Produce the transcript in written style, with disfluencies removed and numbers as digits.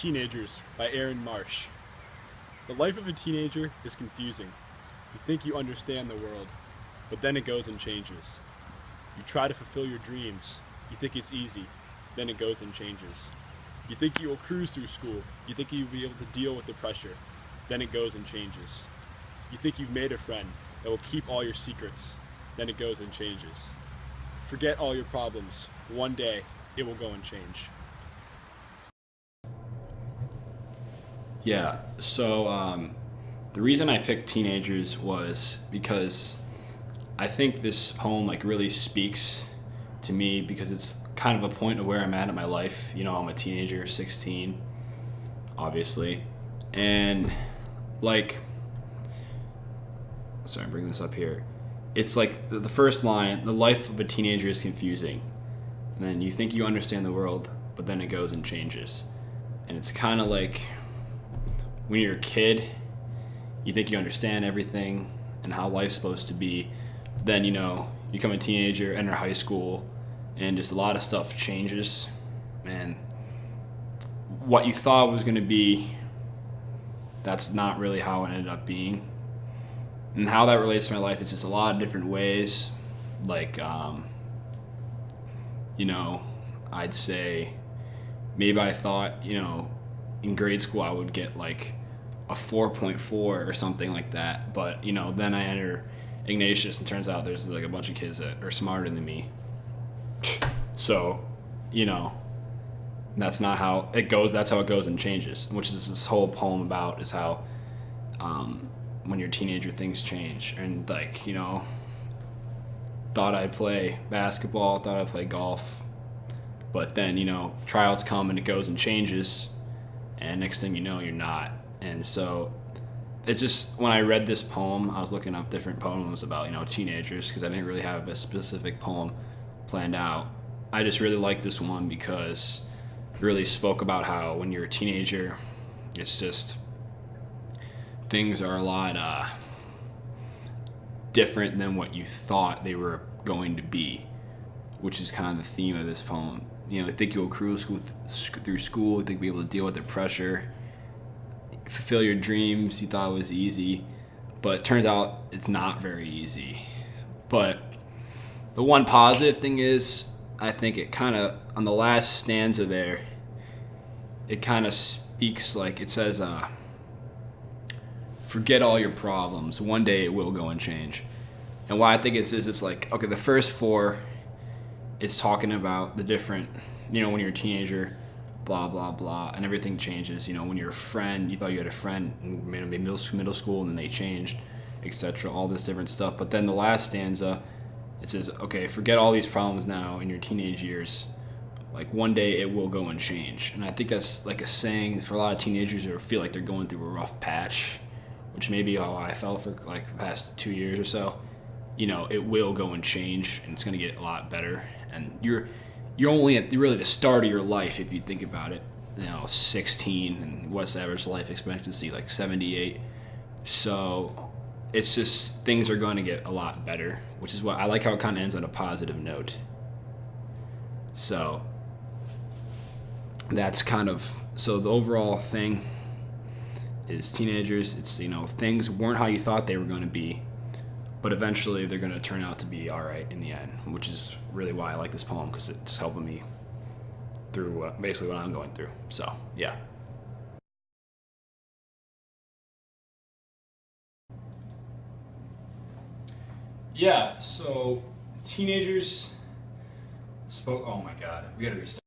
Teenagers by Aaron Marsh. The life of a teenager is confusing. You think you understand the world, but then it goes and changes. You try to fulfill your dreams. You think it's easy, then it goes and changes. You think you will cruise through school. You think you'll be able to deal with the pressure, then it goes and changes. You think you've made a friend that will keep all your secrets, then it goes and changes. Forget all your problems. One day, it will go and change. Yeah, so the reason I picked Teenagers was because I think this poem like really speaks to me because it's kind of a point of where I'm at in my life. You know, I'm a teenager, 16, obviously. And like, sorry, I'm bringing this up here. It's like the first line, the life of a teenager is confusing. And then you think you understand the world, but then it goes and changes. And it's kind of like when you're a kid, you think you understand everything and how life's supposed to be. Then, you know, you become a teenager, enter high school, and just a lot of stuff changes. And what you thought was going to be, that's not really how it ended up being. And how that relates to my life is just a lot of different ways. Like, you know, I'd say maybe I thought, you know, in grade school I would get like a 4.4 or something like that. But, you know, then I enter Ignatius and turns out there's like a bunch of kids that are smarter than me. So, you know, that's not how it goes. That's how it goes and changes, which is this whole poem about is how when you're a teenager, things change. And like, you know, thought I'd play basketball, thought I'd play golf, but then, you know, tryouts come and it goes and changes. And next thing you know, you're not. And so it's just, when I read this poem, I was looking up different poems about, you know, teenagers because I didn't really have a specific poem planned out. I just really liked this one because it really spoke about how when you're a teenager, it's just things are a lot different than what you thought they were going to be, which is kind of the theme of this poem. You know, you think you'll cruise through school, you think you'll be able to deal with the pressure, fulfill your dreams, you thought it was easy, but it turns out it's not very easy. But the one positive thing is, I think it kind of, on the last stanza there, it kind of speaks like, it says, forget all your problems, one day it will go and change. And why I think it's like, okay, the first four is talking about the different, you know, when you're a teenager, blah, blah, blah, and everything changes. You know, when you're a friend, you thought you had a friend in maybe middle school, and then they changed, etc., all this different stuff. But then the last stanza, it says, okay, forget all these problems now in your teenage years. Like, one day it will go and change. And I think that's like a saying for a lot of teenagers who feel like they're going through a rough patch, which may be how I felt for like the past 2 years or so. You know, it will go and change, and it's going to get a lot better. And you're only at really the start of your life if you think about it. You know, 16, and what's the average life expectancy? Like 78. So it's just, things are going to get a lot better, which is what I like, how it kind of ends on a positive note. So that's kind of, so the overall thing is teenagers, it's, you know, things weren't how you thought they were going to be, but eventually they're going to turn out to be all right in the end, which is really why I like this poem, because it's helping me through basically what I'm going through. So, yeah. Yeah, so teenagers spoke, oh my God, we gotta restart.